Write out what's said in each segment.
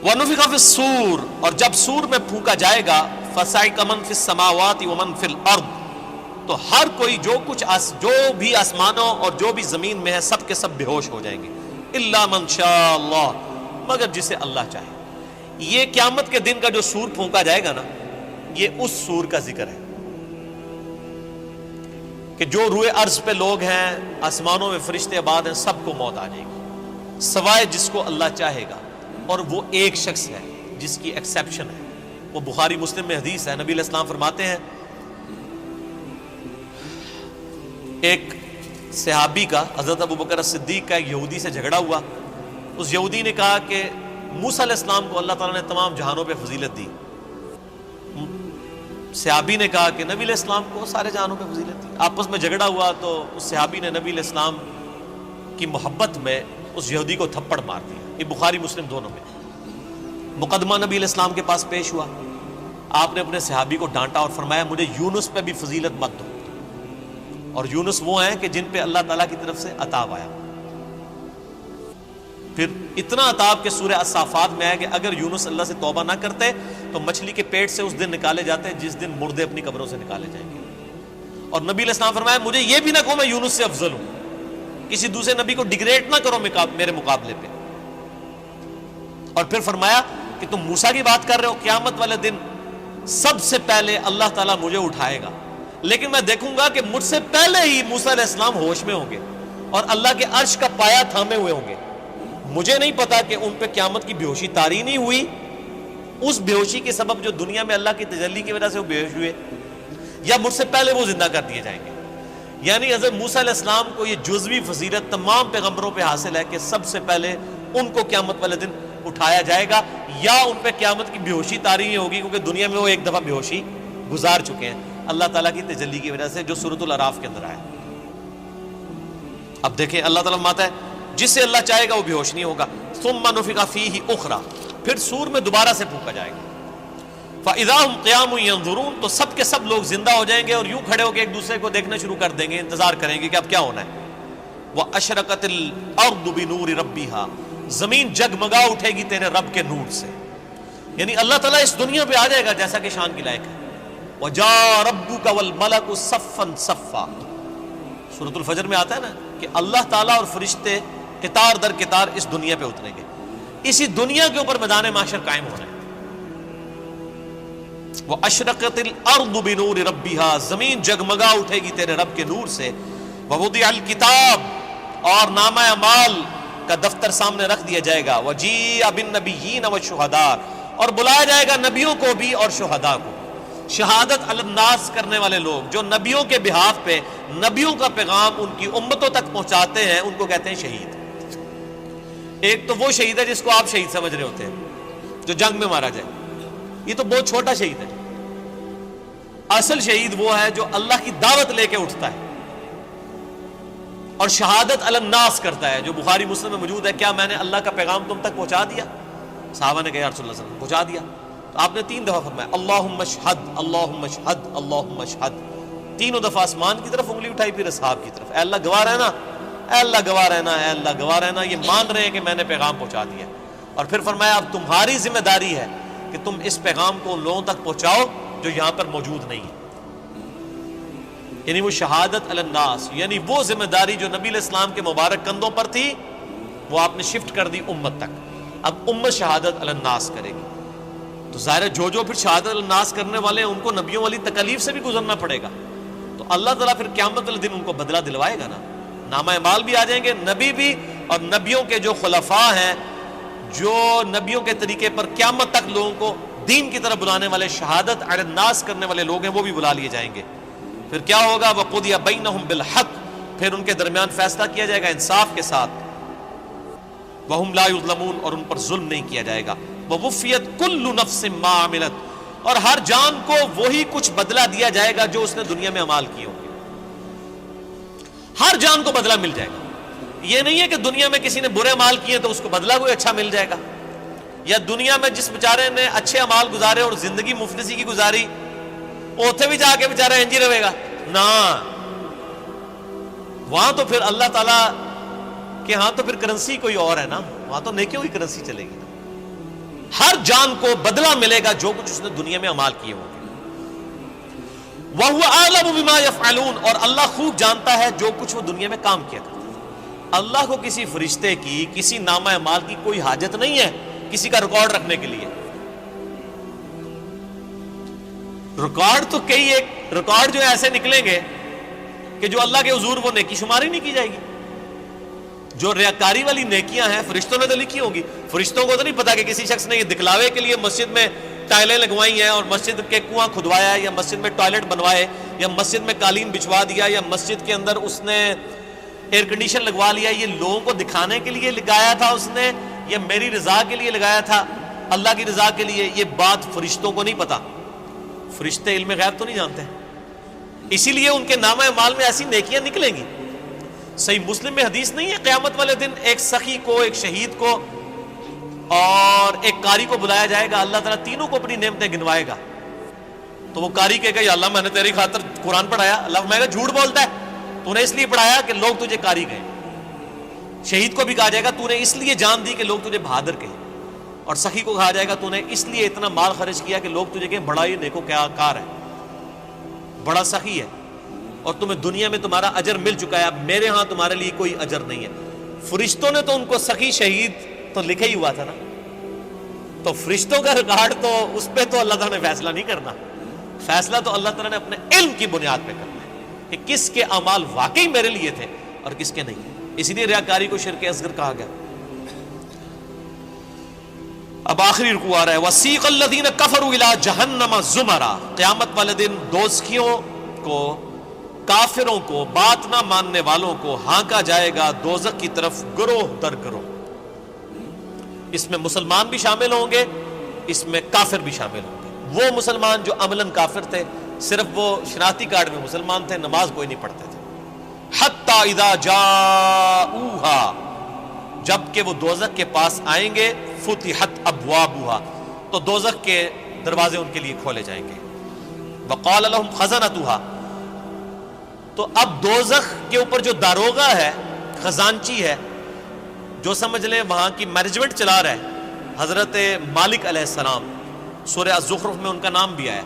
وَنُفِخَ فِي الصُّورِ، اور جب سور میں پھونکا جائے گا، فَصَعِقَ مَن فِي السَّمَاوَاتِ وَمَن فِي الْأَرْضِ، تو ہر کوئی جو بھی آسمانوں اور جو بھی زمین میں ہے سب کے سب بے ہوش ہو جائیں گے، اِلَّا مَن شَاءَ اللَّهُ، مگر جسے اللہ چاہے۔ یہ قیامت کے دن کا جو سور پھونکا جائے گا نا، یہ اس سور کا ذکر ہے کہ جو روئے ارض پہ لوگ ہیں، آسمانوں میں فرشتے آباد ہیں، سب کو موت آ جائے گی سوائے جس کو اللہ چاہے گا، اور وہ ایک شخص ہے جس کی ایکسیپشن ہے۔ وہ بخاری مسلم میں حدیث ہے، نبی علیہ السلام فرماتے ہیں ایک صحابی کا، حضرت ابوبکر صدیق کا، ایک یہودی سے جھگڑا ہوا۔ اس یہودی نے کہا کہ موسیٰ علیہ السلام کو اللہ تعالیٰ نے تمام جہانوں پہ فضیلت دی۔ صحابی نے کہا کہ نبی علیہ السلام کو سارے جہانوں پہ فضیلت دی۔ آپس میں جھگڑا ہوا تو اس صحابی نے نبی علیہ السلام کی محبت میں اس یہودی کو تھپڑ مار دیا۔ یہ بخاری مسلم دونوں میں۔ مقدمہ نبی علیہ السلام کے پاس پیش ہوا، آپ نے اپنے صحابی کو ڈانٹا اور فرمایا مجھے یونس پہ بھی فضیلت مت دو، اور یونس وہ ہیں کہ جن پہ اللہ تعالیٰ کی طرف سے عطاب آیا۔ پھر اتنا عطاب کہ سورہ الصافات میں ہے کہ اگر یونس اللہ سے توبہ نہ کرتے تو مچھلی کے پیٹ سے اس دن نکالے جاتے جس دن مردے اپنی قبروں سے نکالے جائیں گے۔ اور نبی علیہ السلام فرمایا مجھے یہ بھی نہ کہو میں یونس سے افضل ہوں، کسی دوسرے نبی کو ڈیگریڈ نہ کرو میرے مقابلے پہ۔ اور پھر فرمایا کہ تم موسیٰ کی بات کر رہے ہو، قیامت والے دن سب سے پہلے اللہ تعالیٰ مجھے اٹھائے گا، لیکن میں دیکھوں گا کہ مجھ سے پہلے ہی موسیٰ علیہ السلام ہوش میں ہوں گے اور اللہ کے عرش کا پایا تھامے ہوئے ہوں گے۔ مجھے نہیں پتا کہ ان پہ قیامت کی بے ہوشی طاری نہیں ہوئی، اس بے ہوشی کے سبب جو دنیا میں اللہ کی تجلی کی وجہ سے وہ بے ہوش ہوئے، یا مجھ سے پہلے وہ زندہ کر دیے جائیں گے۔ یعنی حضرت موسیٰ علیہ السلام کو یہ جزوی فضیلت تمام پیغمبروں پہ حاصل ہے کہ سب سے پہلے ان کو قیامت والے دن اٹھایا جائے گا، یا ان پہ قیامت کی بے ہوشی طاری نہیں ہوگی، کیونکہ دنیا میں وہ ایک دفعہ بے ہوشی گزار چکے ہیں اللہ تعالیٰ کی تجلی کی وجہ سے، جو سورۃ الاعراف کے اندر آیا۔ اب دیکھیں اللہ تعالیٰ فرماتا ہے جس سے اللہ چاہے گا وہ بے ہوش نہیں ہوگا۔ ثم نفخ فیہ اخری، پھر سور میں دوبارہ سے پھونکا جائے گا۔ فاذا هم قیام ینظرون، تو سب کے سب لوگ زندہ ہو جائیں گے اور یوں کھڑے ہو کے ایک دوسرے کو دیکھنا شروع کر دیں گے، انتظار کریں گے کہ اب کیا ہونا ہے۔ واشرقت الارض بنور ربها، زمین جگمگا اٹھے گی تیرے رب کے نور سے۔ یعنی اللہ تعالیٰ اس دنیا پہ آ جائے گا جیسا کہ شان کی لائق ہے۔ وجاء ربک والملک صفا صفا، سورۃ الفجر میں آتا ہے نا کہ اللہ تعالیٰ اور فرشتے قطار در قطار اس دنیا پہ اتریں گے، اسی دنیا کے اوپر میدان محشر قائم ہونا ہے۔ واشرقت الارض بنور ربها، زمین جگمگا اٹھے گی تیرے رب کے نور سے۔ ووضع الکتاب، اور نامہ اعمال کا دفتر سامنے رکھ دیا جائے گا۔ وجیء بالنبیین والشہداء، اور بلایا جائے گا نبیوں کو بھی اور شہداء کو۔ شہادت علی الناس کرنے والے لوگ جو نبیوں کے بہاف پہ نبیوں کا پیغام ان کی امتوں تک پہنچاتے ہیں، ان کو کہتے ہیں شہید۔ ایک تو وہ شہید ہے جس کو آپ شہید سمجھ رہے ہوتے ہیں، جو جنگ میں مارا جائے، یہ تو بہت چھوٹا شہید ہے۔ اصل شہید وہ ہے جو اللہ کی دعوت لے کے اٹھتا ہے اور شہادت علی الناس کرتا ہے، جو بخاری مسلم میں موجود ہے۔ کیا میں نے اللہ کا پیغام تم تک پہنچا دیا؟ صحابہ نے کہا یا رسول اللہ صلی اللہ علیہ وسلم پہنچا دیا۔ تو آپ نے 3 دفعہ فرمایا اللہم اشہد اللہم اشہد اللہم اشہد، تینوں دفعہ آسمان کی طرف انگلی اٹھائی، پھر اصحاب کی طرف، اے اللہ گواہ رہنا، اے اللہ گواہ رہنا، اے اللہ گواہ رہنا۔ یہ مان رہے ہیں کہ میں نے پیغام پہنچا دیا۔ اور پھر فرمایا اب تمہاری ذمہ داری ہے کہ تم اس پیغام کو ان لوگوں تک پہنچاؤ جو یہاں پر موجود نہیں ہے۔ یعنی وہ شہادت علی الناس، یعنی وہ ذمہ داری جو نبی علیہ السلام کے مبارک کندھوں پر تھی، وہ آپ نے شفٹ کر دی امت تک۔ اب امت شہادت علی الناس کرے گی، تو ظاہر ہے جو پھر شہادت علی الناس کرنے والے ہیں ان کو نبیوں والی تکالیف سے بھی گزرنا پڑے گا۔ تو اللہ تعالیٰ پھر قیامت والے دن ان کو بدلہ دلوائے گا نا، نامہ اعمال بھی آ جائیں گے، نبی بھی، اور نبیوں کے جو خلفاء ہیں، جو نبیوں کے طریقے پر قیامت تک لوگوں کو دین کی طرف بلانے والے، شہادت علی الناس کرنے والے لوگ ہیں، وہ بھی بلا لیے جائیں گے۔ پھر کیا ہوگا؟ وَقُضِيَ بَيْنَهُمْ بِالْحَقِّ، پھر ان کے درمیان فیصلہ کیا جائے گا انصاف کے ساتھ۔ وَهُمْ لَا يُظْلَمُونَ، اور ان پر ظلم نہیں کیا جائے گا۔ وَوُفِّيَتْ كُلُّ نَفْسٍ مَّا عَمِلَتْ، اور ہر جان کو وہی کچھ بدلہ دیا جائے گا جو اس نے دنیا میں اعمال کیے ہوں گے۔ ہر جان کو بدلہ مل جائے گا۔ یہ نہیں ہے کہ دنیا میں کسی نے برے اعمال کیے تو اس کو بدلہ کوئی اچھا مل جائے گا، یا دنیا میں جس بیچارے نے اچھے اعمال گزارے اور زندگی مفلسی کی گزاری، اوتھے بھی جا کے بیچارہ انج ہی رہے گا نا، وہاں تو پھر اللہ تعالیٰ کہ ہاں تو پھر کرنسی کوئی اور ہے نا، وہاں تو نیکیوں کی کرنسی چلے گی نا۔ ہر جان کو بدلہ ملے گا جو کچھ اس نے دنیا میں اعمال کیے ہوں گے. وَهُوَ أَعْلَمُ بِمَا يَفْعَلُونَ اور اللہ خوب جانتا ہے جو کچھ وہ دنیا میں کام کیا کرتا ہے. اللہ کو کسی فرشتے کی, کسی نامہ اعمال کی کوئی حاجت نہیں ہے کسی کا ریکارڈ رکھنے کے لیے. ریکارڈ تو کئی ایک ریکارڈ جو ایسے نکلیں گے کہ جو اللہ کے حضور وہ نیکی شماری نہیں کی جائے گی. جو ریاکاری والی نیکیاں ہیں فرشتوں نے تو لکھی ہوگی. فرشتوں کو تو نہیں پتا کہ کسی شخص نے یہ دکھلاوے کے لیے مسجد میں ٹائلیں لگوائی ہیں اور مسجد کے کنواں کھدوایا ہے, یا مسجد میں ٹوائلٹ بنوائے, یا مسجد میں قالین بچھوا دیا, یا مسجد کے اندر اس نے ایئر کنڈیشن لگوا لیا. یہ لوگوں کو دکھانے کے لیے لگایا تھا اس نے, یا میری رضا کے لیے لگایا تھا, اللہ کی رضا کے لیے؟ یہ بات فرشتوں کو نہیں پتا. فرشتے علم غیب تو نہیں جانتے, اسی لیے ان کے نامہ اعمال میں ایسی نیکیاں نکلیں گی. صحیح مسلم میں حدیث نہیں ہے قیامت والے دن ایک سخی کو, ایک شہید کو اور ایک قاری کو بلایا جائے گا, اللہ تعالیٰ تینوں کو اپنی نعمتیں گنوائے گا. تو وہ قاری کہے گا یا اللہ میں نے تیری خاطر قرآن پڑھایا. اللہ فرمائے گا جھوٹ بولتا ہے, تو نے اس لیے پڑھایا کہ لوگ تجھے قاری کہیں. شہید کو بھی کہا جائے گا تو نے اس لیے جان دی کہ لوگ تجھے بہادر کہیں. اور سخی کو کہا جائے گا تو نے اس لیے اتنا مال خرچ کیا کہ لوگ تجھے کہیں بڑا یہ نیکو کیا کار ہے, بڑا سخی ہے, اور تمہیں دنیا میں تمہارا اجر مل چکا ہے, اب میرے ہاں تمہارے لیے کوئی اجر نہیں ہے. فرشتوں نے تو ان کو سخی شہید تو لکھا ہی ہوا تھا نا, تو فرشتوں کا ریکارڈ تو اس پہ تو اللہ تعالیٰ نے فیصلہ نہیں کرنا. فیصلہ تو اللہ تعالیٰ نے اپنے علم کی بنیاد پہ کرنا ہے کہ کس کے اعمال واقعی میرے لیے تھے اور کس کے نہیں. اسی لیے ریاکاری کو شرک اصغر کہا گیا. اب آخری رکوع آ رہا ہے وَسِيقَ الَّذِينَ كَفَرُوا إِلَىٰ جَهَنَّمَ زُمَرًا. قیامت والے دن دوزخیوں کو, کافروں کو, بات نہ ماننے والوں کو ہانکا جائے گا دوزخ کی طرف گروہ در گروہ. اس میں مسلمان بھی شامل ہوں گے, اس میں کافر بھی شامل ہوں گے. وہ مسلمان جو عملاً کافر تھے, صرف وہ شناختی کارڈ میں مسلمان تھے, نماز کوئی نہیں پڑھتے تھے. حَتَّى إِذَا جَاءُوهَا, جب کہ وہ دوزخ کے پاس آئیں گے, فُتِحَتْ أَبْوَابُهَا, تو دوزخ کے دروازے ان کے لیے کھولے جائیں گے. وَقَالَ لَهُمْ خَزَنَتُهَا, تو اب دوزخ کے اوپر جو داروغہ ہے, خزانچی ہے, جو سمجھ لیں وہاں کی مینجمنٹ چلا رہا ہے, حضرت مالک علیہ السلام, سورہ الزخرف میں ان کا نام بھی آیا.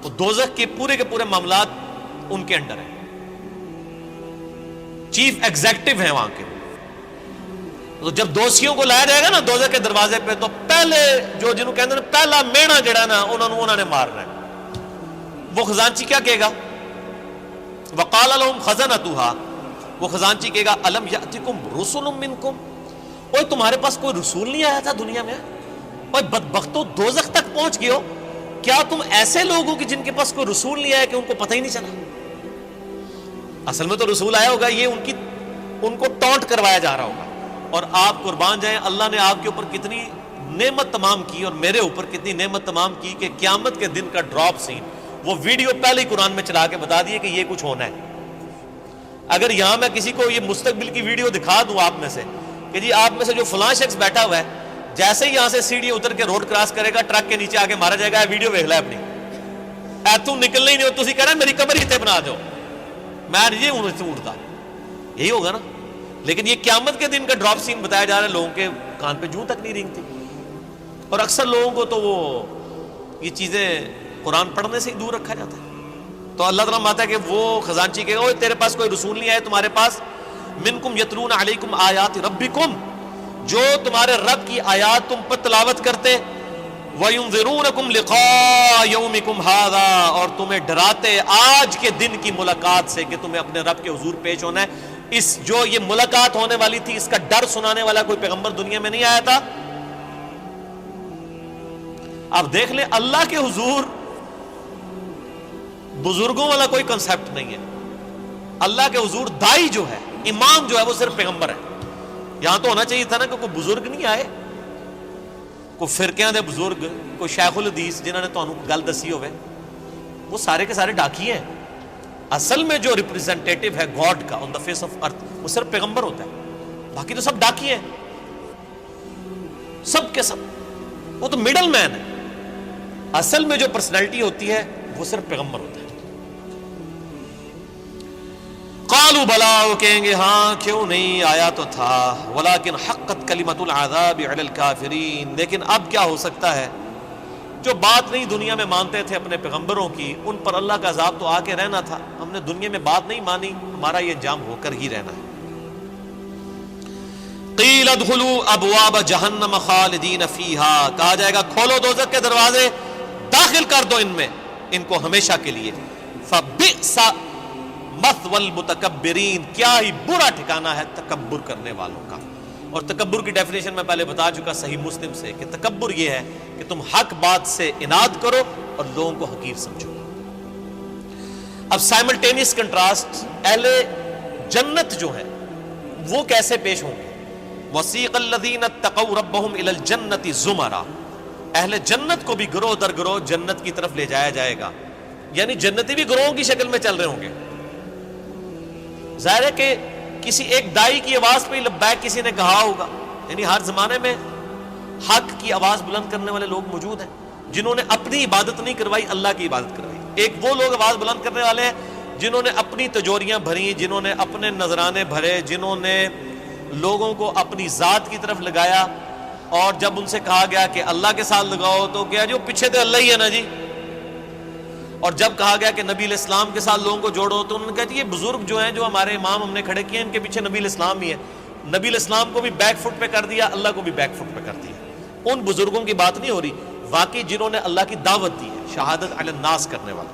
تو دوزخ کے پورے معاملات ان کے انڈر ہیں, چیف ایگزیکٹو ہیں وہاں کے. تو جب دوشیوں کو لایا جائے گا نا دوزخ کے دروازے پہ, تو پہلے جو جنہوں کہتے ہیں پہلا مینا جڑا نا انہوں نے مارنا ہے. وہ خزانچی کیا کہے گا؟ وَقَالَ لَهُمْ خَزَنَتُهَا, وہ خزانچی کہے گا أَلَمْ يَأْتِكُمْ رُسُلٌ مِّنْكُمْ, اوہ تمہارے پاس کوئی رسول نہیں آیا تھا دنیا میں؟ اوہ بدبختو دوزخ تک پہنچ گئے ہو, کیا تم ایسے لوگ ہو کہ جن کے پاس کوئی رسول نہیں آیا کہ ان کو پتہ ہی نہیں چلا؟ اصل میں تو رسول آیا ہوگا, یہ ان کو ٹونٹ کروایا جا رہا ہوگا. اور آپ قربان جائیں, اللہ نے آپ کے اوپر کتنی نعمت تمام کی اور میرے اوپر کتنی نعمت تمام کی کہ قیامت کے دن کا ڈراپ سین, وہ ویڈیو پہلے ہی قرآن میں چلا کے بتا دیے کہ یہ کچھ ہونا ہے. اگر یہاں میں کسی کو یہ مستقبل کی ویڈیو دکھا دوں آپ میں سے کہ جی آپ میں سے جو فلاں شخص بیٹھا ہوا ہے, جیسے ہی یہاں سے سیڑھی اتر کے روڈ کراس کرے گا ٹرک کے نیچے آ کے مارا جائے گا, ویڈیو دیکھ لے اپنی, تم نکلنا ہی نہیں ہو, تھی کہہ رہا میری قبر ہی تے بنا دو, میں یہ اڑتا, یہی ہوگا نا. لیکن یہ قیامت کے دن کا ڈراپ سین بتایا جا رہا ہے, لوگوں کے کان پہ جوں تک نہیں رینگتی. اور اکثر لوگوں کو تو وہ یہ چیزیں قرآن پڑھنے سے ہی دور رکھا جاتا ہے. تو اللہ تعالیٰ ماتا ہے کہ وہ خزانچی کہے گا تیرے پاس کوئی رسول نہیں آیا تمہارے پاس, منکم یتلون علیکم آیات ربکم, جو تمہارے رب کی آیات تم پر تلاوت کرتے, وینذرونکم لقاء یومکم ھذا, اور تمہیں ڈراتے آج کے دن کی ملاقات سے کہ تمہیں اپنے رب کے حضور پیش ہونا ہے. اس جو یہ ملاقات ہونے والی تھی اس کا ڈر سنانے والا کوئی پیغمبر دنیا میں نہیں آیا تھا. آپ دیکھ لیں اللہ کے حضور بزرگوں والا کوئی کنسپٹ نہیں ہے. اللہ کے حضور دائی جو ہے, امام جو ہے, وہ صرف پیغمبر ہے. یہاں تو ہونا چاہیے تھا نا کہ کوئی بزرگ نہیں آئے, کوئی فرقیاں دے بزرگ, کوئی شیخ الحدیث جنہوں نے تانوں گل دسی ہوئے, وہ سارے کے سارے ڈاکی ہیں. اصل میں جو ریپریزنٹیٹو ہے گاڈ کا آن دا فیس آف ارتھ وہ صرف پیغمبر ہوتا ہے, باقی تو سب ڈاکی ہیں, سب کے سب, وہ تو مڈل مین ہے. اصل میں جو پرسنالٹی ہوتی ہے وہ صرف پیغمبر ہوتا ہے. قالوا بلا، وہ کہیں گے ہاں کیوں نہیں، آیا تو تھا، ولکن حقت کلمۃ العذاب علی الکافرین، لیکن اب کیا ہو سکتا ہے، جو بات نہیں دنیا میں مانتے تھے اپنے پیغمبروں کی، ان پر اللہ کا عذاب تو آ کے رہنا تھا، ہم نے دنیا میں بات نہیں مانی، ہمارا یہ انجام ہو کر ہی رہنا ہے۔ قیل ادخلوا ابواب جہنم خالدین فیہا، کہا جائے گا کھولو دوزخ کے دروازے، داخل کر دو ان میں، ان کو ہمیشہ کے لیے۔ فبئس مثوى المتکبرین، کیا ہی برا ٹھکانہ ہے تکبر کرنے والوں کا۔ اور تکبر کی ڈیفینیشن میں پہلے بتا چکا صحیح مسلم سے کہ تکبر یہ ہے کہ تم حق بات سے اناد کرو اور لوگوں کو حقیر سمجھو۔ اب سائملٹینیس کنٹراسٹ، اہل جنت جو ہیں وہ کیسے پیش ہوں گے؟ وسیق الذین اتقوا ربهم الی الجنۃ زمرا، اہل جنت کو بھی گروہ در گروہ جنت کی طرف لے جایا جائے گا، یعنی جنتی بھی گروہوں کی شکل میں چل رہے ہوں گے۔ ظاہر ہے کہ کسی ایک دائی کی آواز پہ لبیک کسی نے کہا ہوگا، یعنی ہر زمانے میں حق کی آواز بلند کرنے والے لوگ موجود ہیں جنہوں نے اپنی عبادت نہیں کروائی، اللہ کی عبادت کروائی۔ ایک وہ لوگ آواز بلند کرنے والے ہیں جنہوں نے اپنی تجوریاں بھری، جنہوں نے اپنے نذرانے بھرے، جنہوں نے لوگوں کو اپنی ذات کی طرف لگایا، اور جب ان سے کہا گیا کہ اللہ کے ساتھ لگاؤ تو کیا جو پیچھے تو اللہ ہی ہے نا جی، اور جب کہا گیا کہ نبی علیہ السلام کے ساتھ لوگوں کو جوڑو تو انہوں نے کہا جی یہ بزرگ جو ہیں جو ہمارے امام ہم نے کھڑے کیے ان کے پیچھے نبی علیہ السلام ہی ہے۔ نبی علیہ السلام کو بھی بیک فٹ پہ کر دیا، اللہ کو بھی بیک فٹ پہ کر دیا۔ ان بزرگوں کی بات نہیں ہو رہی، واقعی جنہوں نے اللہ کی دعوت دی ہے، شہادت علی الناس کرنے والے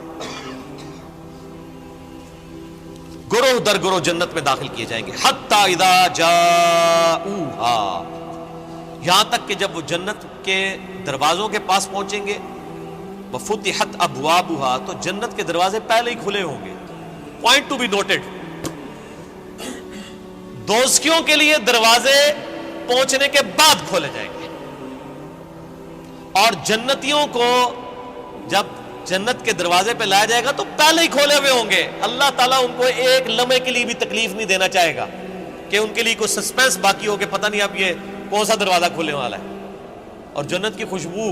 گروہ در گروہ جنت میں داخل کیے جائیں گے۔ حتی اذا جاؤہا، یہاں تک کہ جب وہ جنت کے دروازوں کے پاس پہنچیں گے، وفتحت ابوابها، تو جنت کے دروازے پہلے ہی کھلے ہوں گے۔ پوائنٹ ٹو بی نوٹڈ، دوزخیوں کے لیے دروازے پہنچنے کے بعد کھولے جائیں گے، اور جنتیوں کو جب جنت کے دروازے پہ لایا جائے گا تو پہلے ہی کھولے ہوئے ہوں گے۔ اللہ تعالیٰ ان کو ایک لمحے کے لیے بھی تکلیف نہیں دینا چاہے گا کہ ان کے لیے کوئی سسپینس باقی ہو کہ پتہ نہیں اب یہ کون سا دروازہ کھولنے والا ہے، اور جنت کی خوشبو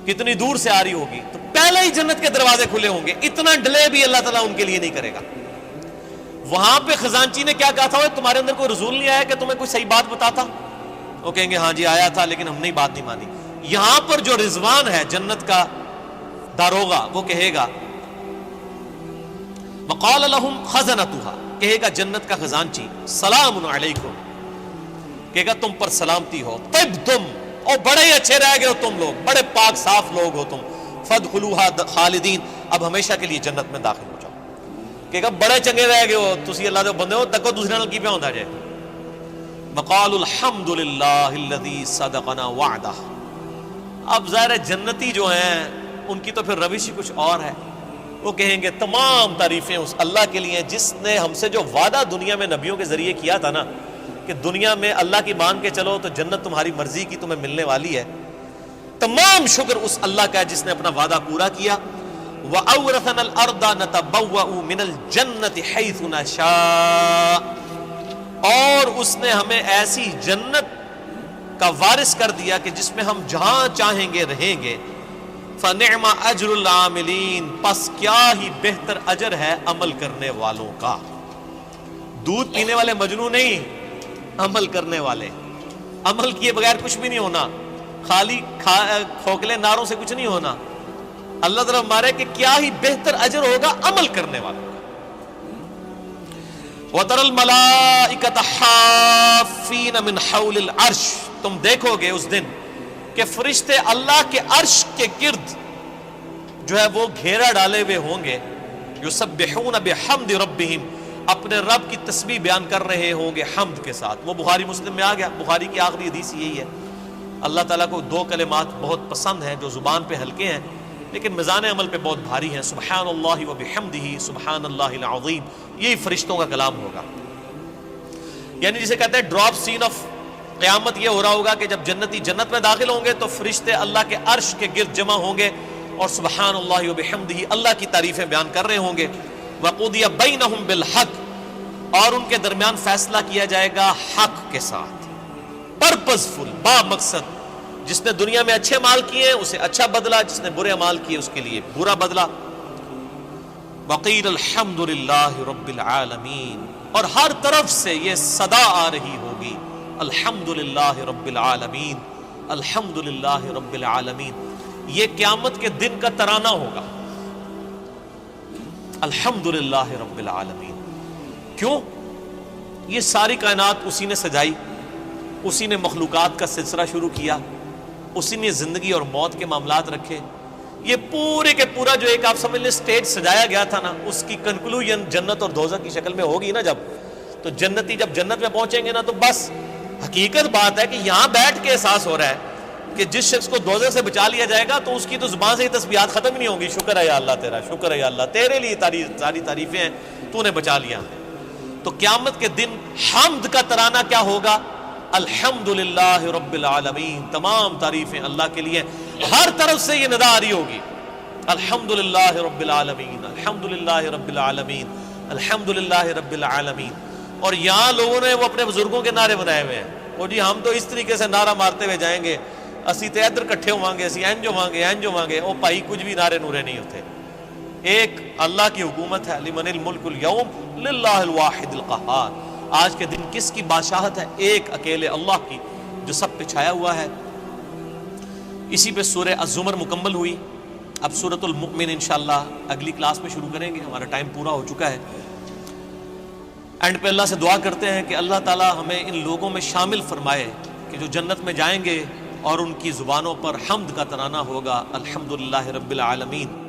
کتنی دور سے آ رہی ہوگی، تو پہلے ہی جنت کے دروازے کھلے ہوں گے، اتنا ڈیلے بھی اللہ تعالیٰ ان کے لیے نہیں کرے گا۔ وہاں پہ خزانچی نے کیا کہا تھا، تمہارے اندر کوئی رسول نہیں آیا کہ تمہیں کوئی صحیح بات بتاتا؟ وہ کہیں گے ہاں جی آیا تھا لیکن ہم نے بات نہیں مانی۔ یہاں پر جو رضوان ہے جنت کا داروغہ، وہ کہے گا وقال لهم خزنتها، کہے گا جنت کا خزانچی سلام علیکم، کہے گا تم پر سلامتی ہو، طبتم، اور بڑے ہی اچھے رہ گئے ہو تم لوگ، بڑے پاک صاف لوگ ہو تم، فادخلوها خالدین، اب ہمیشہ کے لیے جنت میں داخل ہو جاؤ۔ کہے گا بڑے چنگے رہ گئے ہو تسی اللہ دے بندے ہو، تکو دوسرے نال کی پہ ہوندا جائے۔ وقالوا الحمد للہ الذی صدقنا وعدہ، اب ظاہر ہے جنتی جو ہیں ان کی تو پھر روش ہی کچھ اور ہے، وہ کہیں گے تمام تعریفیں اس اللہ کے لیے جس نے ہم سے جو وعدہ دنیا میں نبیوں کے ذریعے کیا تھا نا کہ دنیا میں اللہ کی مان کے چلو تو جنت تمہاری مرضی کی تمہیں ملنے والی ہے، تمام شکر اس اللہ کا ہے جس نے اپنا وعدہ پورا کیا۔ وَأَوْرَثَنَا الْأَرْضَ نَتَبَوَّأُ مِنَ الْجَنَّةِ حَيْثُ نَشَاءُ، اور اس نے ہمیں ایسی جنت کا وارث کر دیا کہ جس میں ہم جہاں چاہیں گے رہیں گے۔ فَنِعْمَ أَجْرُ الْعَامِلِينَ، پس کیا ہی بہتر اجر ہے عمل کرنے والوں کا۔ دودھ پینے والے مجنون نہیں، عمل کرنے والے، عمل کیے بغیر کچھ بھی نہیں ہونا، خالی کھوکھلے نعروں سے کچھ نہیں ہونا۔ اللہ تعالیٰ ہمارے کہ کیا ہی بہتر اجر ہوگا عمل کرنے والوں کا۔ وَتَرَى الْمَلَائِكَةَ حَافِّينَ مِنْ حَوْلِ الْعَرْشِ، تم دیکھو گے اس دن کہ فرشتے اللہ کے عرش کے گرد جو ہے وہ گھیرا ڈالے ہوئے ہوں گے، یسبحون بحمد ربہم، اپنے رب کی تسبیح بیان کر رہے ہوں گے حمد کے ساتھ۔ وہ بخاری مسلم میں آ گیا، بخاری کی آخری حدیث یہی ہے۔ اللہ تعالیٰ کو دو کلمات بہت پسند ہیں جو زبان پہ ہلکے ہیں لیکن میزان عمل پہ بہت بھاری ہیں، سبحان اللہ و بحمدہ سبحان اللہ العظیم، یہی فرشتوں کا کلام ہوگا۔ یعنی جسے کہتے ہیں ڈراپ سین آف قیامت، یہ ہو رہا ہوگا کہ جب جنتی جنت میں داخل ہوں گے تو فرشتے اللہ کے عرش کے گرد جمع ہوں گے اور سبحان اللہ و بحمدہ اللہ کی تعریفیں بیان کر رہے ہوں گے۔ وقضی بینہم بالحق، اور ان کے درمیان فیصلہ کیا جائے گا حق کے ساتھ، پرپز فل، با مقصد۔ جس نے دنیا میں اچھے مال کیے اسے اچھا بدلہ، جس نے برے مال کیے اس کے لیے برا بدلہ۔ وقیل الحمد للہ رب العالمین، اور ہر طرف سے یہ صدا آ رہی ہوگی، الحمد للہ رب العالمین، الحمد للہ رب العالمین۔ یہ قیامت کے دن کا ترانہ ہوگا، الحمد للہ رب العالمین۔ کیوں؟ یہ ساری کائنات اسی نے سجائی، اسی نے مخلوقات کا سلسلہ شروع کیا، اسی نے زندگی اور موت کے معاملات رکھے۔ یہ پورے کے پورا جو ایک آپ سمجھ لیں سٹیج سجایا گیا تھا نا، اس کی کنکلوژن جنت اور دوزخ کی شکل میں ہوگی نا جب، تو جنتی جب جنت میں پہنچیں گے نا تو بس حقیقت بات ہے کہ یہاں بیٹھ کے احساس ہو رہا ہے کہ جس شخص کو دوزخ سے بچا لیا جائے گا تو اس کی تو زبان سے ہی تسبیحات ختم ہی نہیں ہوں گی، شکر ہے یا اللہ تیرا، شکر ہے یا اللہ، تیرے لیے ساری تعریفیں ہیں، تو نے بچا لیا۔ تو قیامت کے دن حمد کا ترانہ کیا ہوگا؟ الحمد للہ رب العالمین، تمام تعریفیں اللہ کے لیے، ہر طرف سے یہ ندا آ رہی ہوگی، الحمد للہ رب العالمین، الحمد للہ رب العالمین، الحمد للہ رب العالمین۔ اور یہاں لوگوں نے وہ اپنے بزرگوں کے نعرے بنائے ہوئے ہیں، وہ جی ہم تو اس طریقے سے نعرہ مارتے ہوئے جائیں گے، اسی تے ادھر کٹھے ہوواں گے، اسی اینج ہوواں گے، او بھائی کچھ بھی نعرے نورے نہیں ہوتے۔ ایک اللہ کی حکومت ہے، لمن الملک اليوم للہ الواحد القہار، آج کے دن کس کی بادشاہت ہے؟ ایک اکیلے اللہ کی، جو سب پہ چھایا ہوا ہے۔ اسی پہ سورہ الزمر مکمل ہوئی۔ اب سورۃ المؤمن انشاءاللہ اگلی کلاس میں شروع کریں گے، ہمارا ٹائم پورا ہو چکا ہے۔ اینڈ پہ اللہ سے دعا کرتے ہیں کہ اللہ تعالی ہمیں ان لوگوں میں شامل فرمائے کہ جو جنت میں جائیں گے اور ان کی زبانوں پر حمد کا ترانہ ہوگا، الحمدللہ رب العالمین۔